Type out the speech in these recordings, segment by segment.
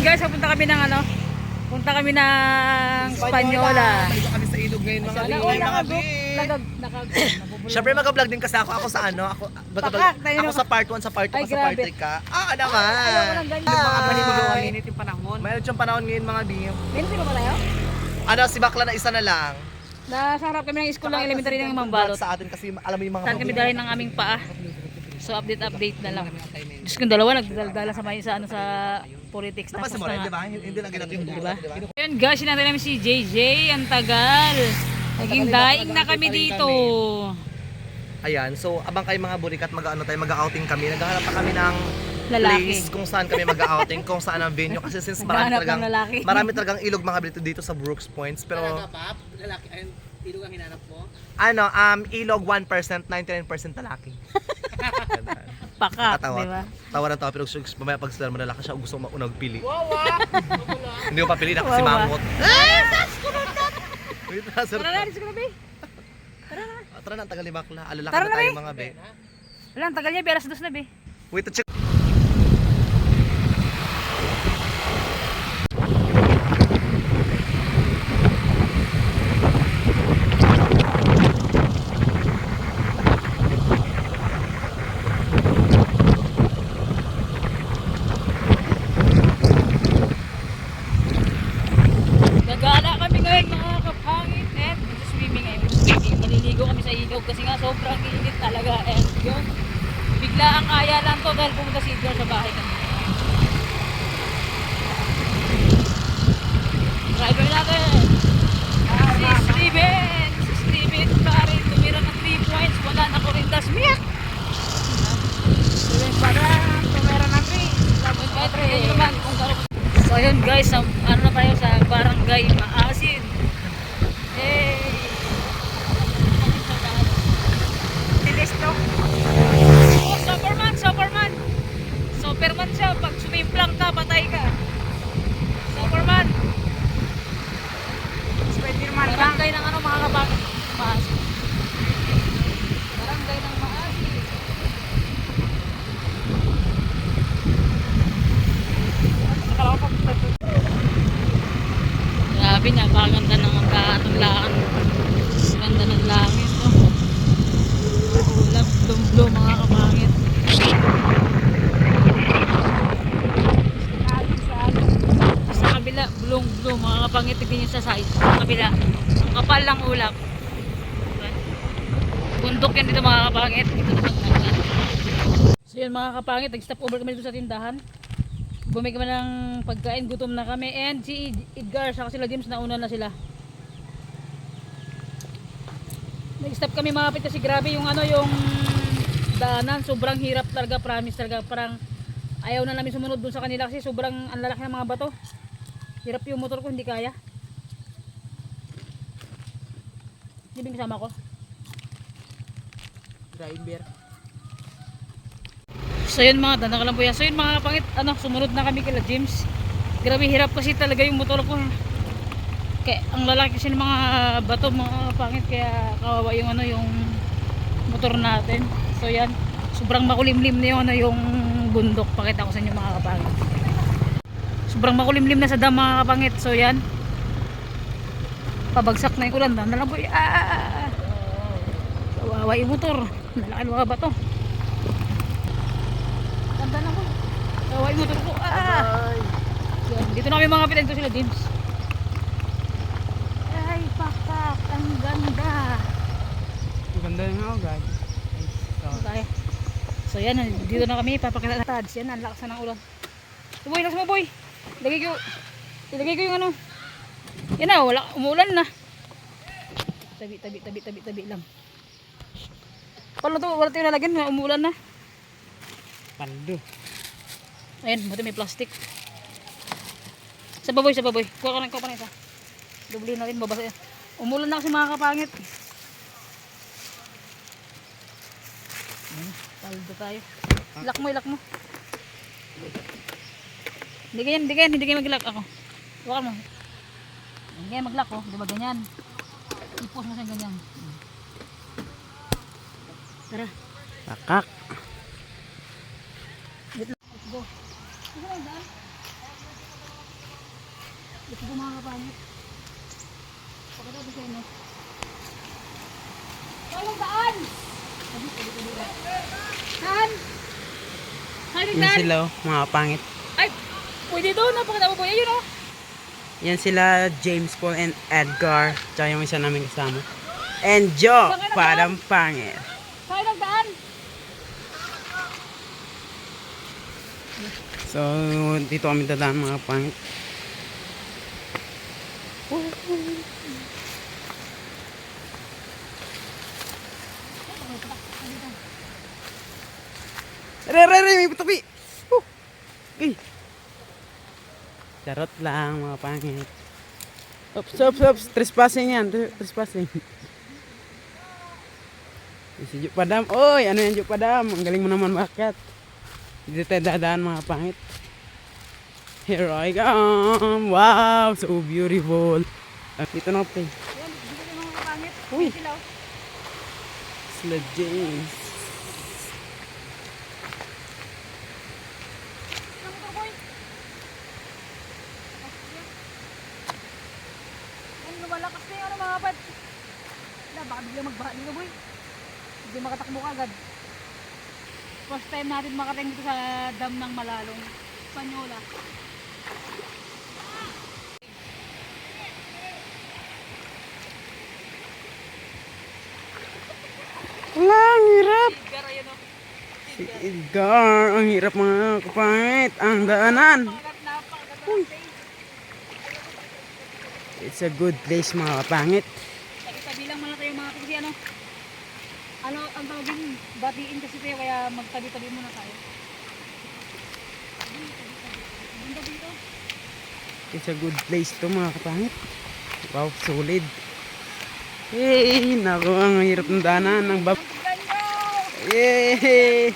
guys, punta kami ng ano? Punta kami ng Spanyola. Dito kami sa ilog ngayon mga bi. Siyempre mag-vlog din kasi ako sa ano, ako sa part 1, sa part 2, sa part 3 ka. Naman. Mga Panigulo, minit yung panahon. Mayroon siyang panahon ngayon mga bi. Minit ko malayo? Ano, si Bakla na isa na lang. Nasa harap kami ng school ng elementary ng Mambalot. Sa atin kasi alam mo yung mga Saan kami dalhin ng aming paa. So update na lang. Diyos kong dalawa nagdala sa may sa ano sa politics tapos tapos mo rin, na. di ba? Hindi lang ginagawa yung Diba? diba? Ayun guys, sinanay namin si JJ, ang tagal. Naging daing na kami dito. Ayan, so abang kayo mga burikat mag-outing kami. Naghahanap pa kami ng Lalaki. place kung saan kami mag-outing, kung saan ang venue kasi since Naghahanap ng lalaki. marami talagang ilog mga dito sa Brooks Points pero Lalaki, ayun, ilog ang hinanap mo? ano, ilog 1%, 99% lalaki. Pakat, Katawa. di ba? Tawa na tawa pero mamaya pag sila mo lalaki siya gusto mo unang pili. Wow! Hindi ko papili na kasi Wow, mangot. Wait na, sir. Tara na, disco na be. Tara na, ang tagal ni Bakla. Alalaki Tara na na, tayo be. mga be. Wala, ang tagal niya, beras dos na be. Wait, check. Gagala kami ngayon mga kapangit and swimming ay swimming. Maliligo kami sa ilog kasi nga sobrang init talaga and yun. Bigla ang aya lang to dahil pumunta si Edgar sa bahay kami. Driver natin! Si Steven pare, tumira ng 3 points, wala na ko rin das miyak! Steven para, tumira ng 3. So yun guys, ano na tayo sa Barangay Maasin. Hey! Tilisto. Oh, Superman! Superman siya, pag sumimplang ka, patay ka. Superman! Barangay ng ano mga kabakit? Maasin. Barangay ng Maasin. Grabe, napakaganda ng kaatulaan. Ganda ng langit, no? Ulap, blum-blum, mga kapangit. Sa kabila, blum-blum, mga kapangit. Tignan nyo sa side. Sa kabila, ang kapal lang ulap. Bundok yan dito, mga kapangit. Dito naman naman. So yun, mga kapangit, nag-stop over kami dito sa tindahan. Bumili kami ng pagkain, gutom na kami and si Edgar saka sila James nauna na sila. Nag-stop kami malapit kasi grabe yung ano yung daanan, sobrang hirap talaga, promise talaga, parang ayaw na namin sumunod dun sa kanila kasi sobrang ang lalaki ng mga bato. Hirap yung motor ko, hindi kaya. Hindi ba kasama ko? Driver. So yun mga tanda ka lang po yan. So yun mga kapangit, sumunod na kami kila James. Grabe hirap kasi talaga yung motor ko. Kaya ang lalaki kasi ng mga bato mga kapangit, kaya kawawa yung yung motor natin. So yan, sobrang makulimlim na yung bundok. Pakita ko sa inyo mga kapangit. Sobrang makulimlim na sa dam mga kapangit. So yan, pabagsak na yung ulan. Tanda lang po yan. Kawawa yung motor. Lalaki ng mga bato. Ganda na ko. Kaway mo ko. Yan. Dito na kami mga kapitid ko sila James. Ay, pakak. Ang ganda. Ang ganda nga ako, guys. Okay. So yan, dito na kami. Papakita na tads. Yan, ang lakas na ng ulan. Boy, lakas mo boy. Ilagay ko yung ano. Yan na, wala. Umuulan na. Tabi lang. Paano to? Wala tayo nalagyan. Umuulan na. Paldo. Ayan, buti may plastic. Sa baboy. Kuha ka na isa. Dubli na rin, babasa. Umulan na kasi mga kapangit. Paldo tayo. Ilak mo. Hindi ganyan maglak ako. Huwag mo. Hindi ganyan maglak oh. Di ba ganyan? Ipos mo siya ganyan. Tara. Pakak. Let's go. Ito po mga kapangit. Pagkatapos sa inyo. Walang daan! Saan? Saan yung Yan daan? sila oh, mga kapangit. Ay! Pwede doon. Napakatama po. Ayun o. Yan sila James Paul and Edgar. Tsaka yung isa namin kasama. And Joe, parang pangit. Saan ang daan? So, dito kami dadaan mga kapangit. Re, may putupi! Okay. Charot lang mga pangit. Oops. Trespassing yan. Trespassing. Si Juk Padam. Oy, ano yan Juk Padam? Ang galing mo naman makat. Dito tayo dadaan mga pangit. Here I come. Wow, so beautiful. Dito na ako. Ayan, dito yung mga kapangit. Uy. Sila o. Sila James. Ano motor boy? Ano lumalakas na yung ano mga kapad? Wala, baka biglang magbaha dito boy. Hindi makatakbo ka agad. First time natin makating dito sa dam ng Malalong. Panyola. Wala, ang hirap. Edgar, ayun o. Si Edgar, ang hirap mga kapangit. Ang daanan. Napakaganda ng place. It's a good place mga kapangit. Tabi lang muna tayo mga kasi ano ang tawagin, batiin kasi tayo kaya magtabi-tabi muna tayo. Ganda dito. It's a good place to mga kapangit. Wow, solid. Hey, naku, ang hirap ng daanan. Ang bab... Tignan nyo! Yay!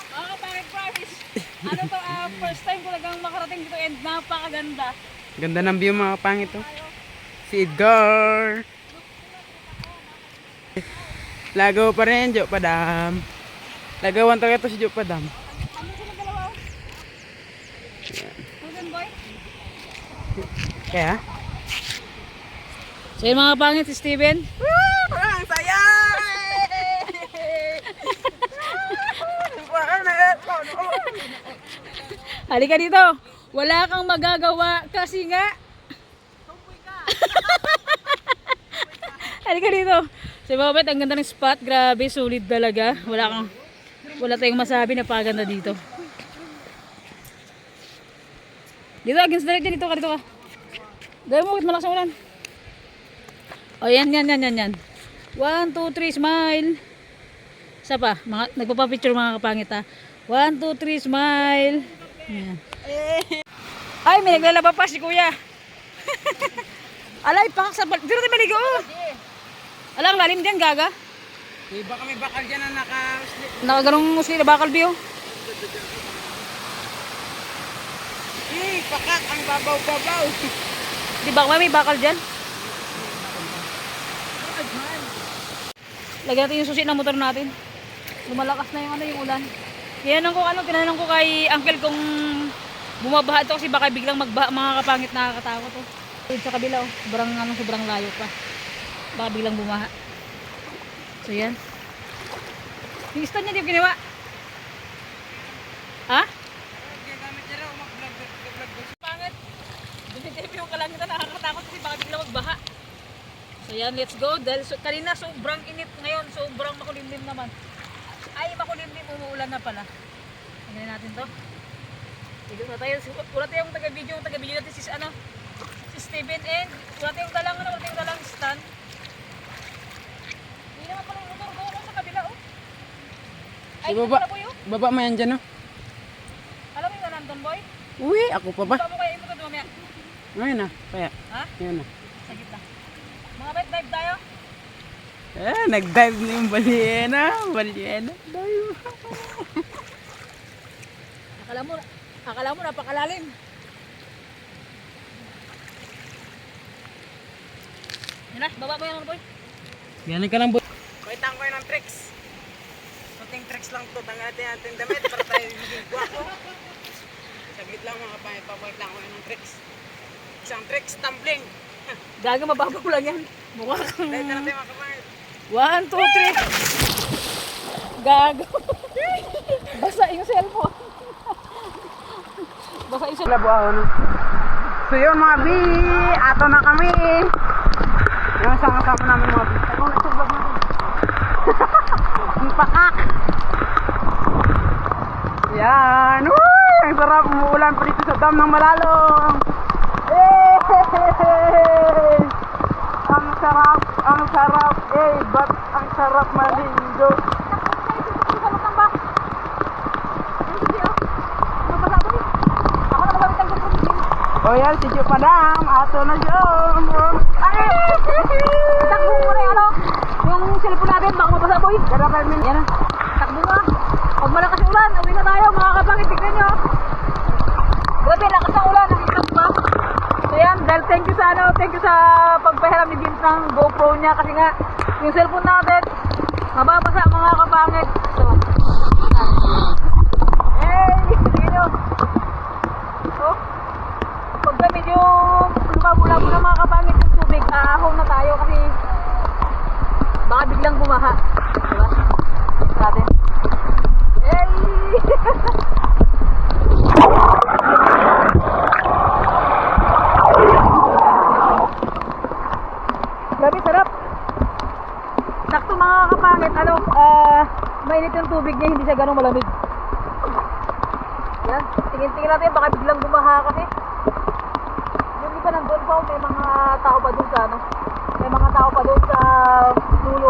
Mga kapangit promise. Ano to, first time ko talagang makarating dito and napakaganda. Ganda ng view mga kapangit to. Si Edgar. Lagaw pa rin, Jo Padam. Lagawan talaga to si Jo Padam. Ano sila dalawa? Golden boy? Kaya? So yun mga kapangit, si Steven. Ang saya! Halika dito. Wala kang magagawa kasi nga. Halika dito. So mga kapatid, ang ganda ng spot. Grabe, solid talaga. Wala tayong masabi na paganda dito. Dito, against direct dyan. Dito ka. Dahil mo, malakas ang ulan. O, yan. 1, 2, 3, smile. Isa pa, nagpapapicture mga kapangit ha. 1, 2, 3, smile. Yan. Ay, may naglalaba pa si kuya. Alay, pakak sa dito tayo maligo. Alang lalim dyan, gaga. Baka may bakal dyan na Nakaganong musli na bakal biyo. pakak ang babaw-babaw. Di ba may bakal dyan? Lagyan natin yung susi ng motor natin. Lumalakas na yung ulan. Tinanong ko kay uncle kung bumabaha ito kasi baka biglang magbaha, mga kapangit, nakakatakot to. Sa kabila sobrang layo pa. Baka biglang bumaha. So yan. Yung stand niya di ba ginawa? Ha? Pangit. Dumidip yung kalangitan, nakakatakot kasi baka biglang magbaha. So yan, let's go. Dahil kanina sobrang init, ngayon sobrang makulimlim naman. Ay, makulimlim, umuulan na pala. Tingnan natin to. Dito na tayo. Wala tayong taga-video natin si Steven and wala tayong dalang stand. Hindi naman pala yung motor doon sa kabila oh. Ay, Baba. pala po yun. Baba mo yan dyan, no? Alam mo yung nandun boy? Uy, ako pa ba? Baba mo kaya yung motor mamaya. Ngayon na, kaya. Ha? Ngayon na. Sa gitna. Mga bet, dive tayo. Nag-dive na yung balyena. Dive. Akala mo napakalalim. Yan na, baba mo yan boy. Yan ka lang, boy. Pakita ko ng tricks. Kunting tricks lang to. Tangatin natin damit para tayo maging guwapo. Saglit lang mga kapangit. Papakita ko ng tricks. Isang tricks, tumbling. Gaga, mababaw lang yan. Mukha kang... Dahil na natin mga kapangit. 1, 2, 3. Gago. Basa yung cellphone. Basa yung cellphone. Labuan. So yun mga B, ato na kami. Yung sama-sama namin mga B. Ako na vlog natin. Ang pakak. Yan. Uy, ang sarap. Umuulan pa dito sa dam ng Malalong. Hey! Ang sarap, ang sarap. Eh, ba't ang sarap malindo. Oh yan, si Jo Padam, ato na yun. Ay! Takbo mo na yung ano, yung cellphone natin, baka mabasa boy. Kada 5 minutes. Yan na, takbo na. Pag malakas yung ulan, uwi na tayo mga kapangit, tignan nyo. Grabe, lakas ng ulan, nakikita ba? So yan, dahil thank you sa pagpahiram ni James ng GoPro niya kasi nga, yung cellphone natin, mababasa mga kapangit. So, hey, tignan nyo. Oh, pagka medyo lumabo-labo na mga kapangit yung tubig, aahon na tayo kasi baka biglang bumaha. Diba? Sa atin. Hey! Grabe, sarap. Sakto mga kapangit, mainit yung tubig niya, hindi siya ganong malamig. Yan, tingin-tingin natin, baka biglang bumaha kasi. Yung iba nandun pa, may mga tao pa dun sa ano. May mga tao pa dun sa dulo.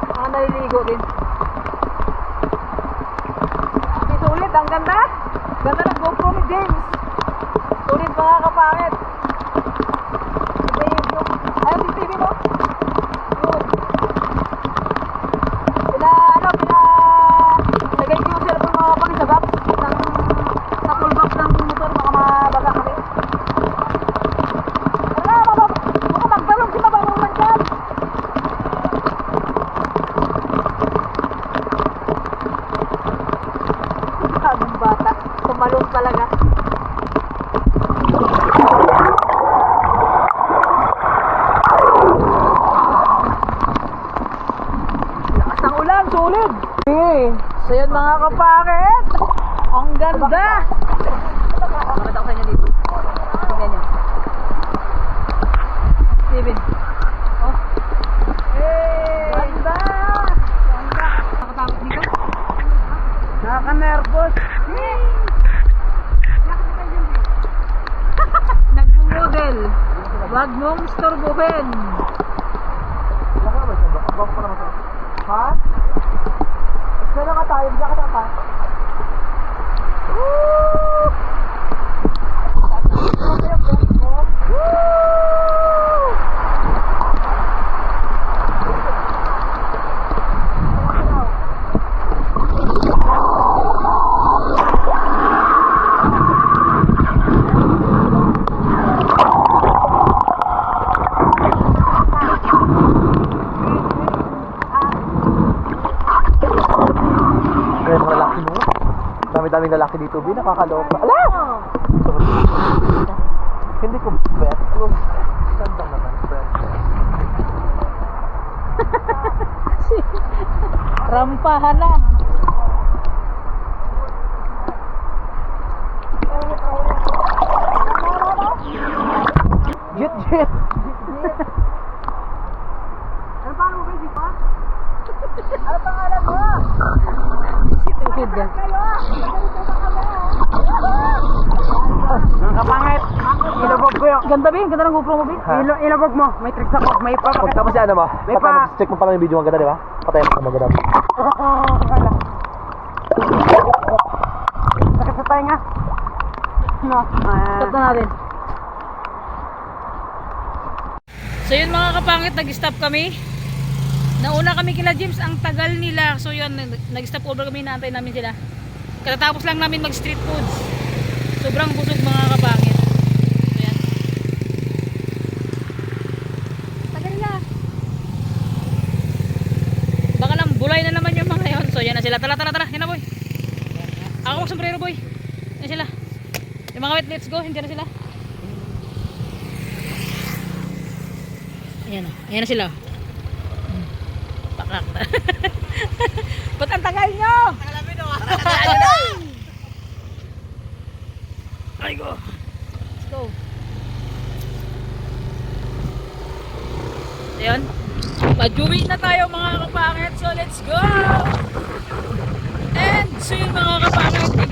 Mga naliligo din. Sulit, ang ganda. Ganda ng GoPro ni James. Sulit mga kapangit. Iba yung ayun, CCTV mo. Yun. Lagay ko yung cellphone mga kapangit sa box. Sa full box ng motor, baka mabaga kami. Baka magbalong si mababawan dyan. Ang bata, tumalon talaga. Lakas ng ulan, sulit. So yun mga kapangit, ang ganda. Pakita ko sa inyo dito. Tignan nyo. Steven. Oh. Hey! Ganda! Ganda! Nakatakot dito? Nakaka-nervous. Nag-model. Wag mong istorbohin. Ha? Saan ka tayo? Diyan ka tayo. Kaya mga lalaki mo. Dami-daming lalaki dito, Bi. Nakakaloka. Ala! Hindi ko bet. Ganda naman, friend. Rampahan na. Jit! Ano pa mo ba dito? Ano pangalan mo? Stupid yan. Mga kapangit, ilabog ko yun. Ganda ba yun? Ganda ng GoPro mo, Bin? Ha? Ilabog mo, may tricks ako. May Pag papakita. tapos si ano mo? May Patay mo, pa- check mo pa lang yung video, maganda, di ba? Patay mo, maganda. Sakit sa tainga. No. Stop na natin. So yun mga kapangit, nag-stop kami. Nauna kami kila James, ang tagal nila. So yun, nag-stop over kami, naantay namin sila. Katatapos lang namin mag-street foods. Sobrang busog mga kapangit. So yan. Tagal na. Baka lang bulay na naman yung mga yun. So yan na sila. Tara. Yan na boy. Ako mag sombrero boy. Yan sila. Yung mga wet, let's go. Hindi na sila. Ayan o. Ayan na sila. Pakak. Ba't ang tagal nyo? Ay go. Let's go. Ayan. Pag-uwi na tayo mga kapangit. So let's go. And so yun mga kapangit.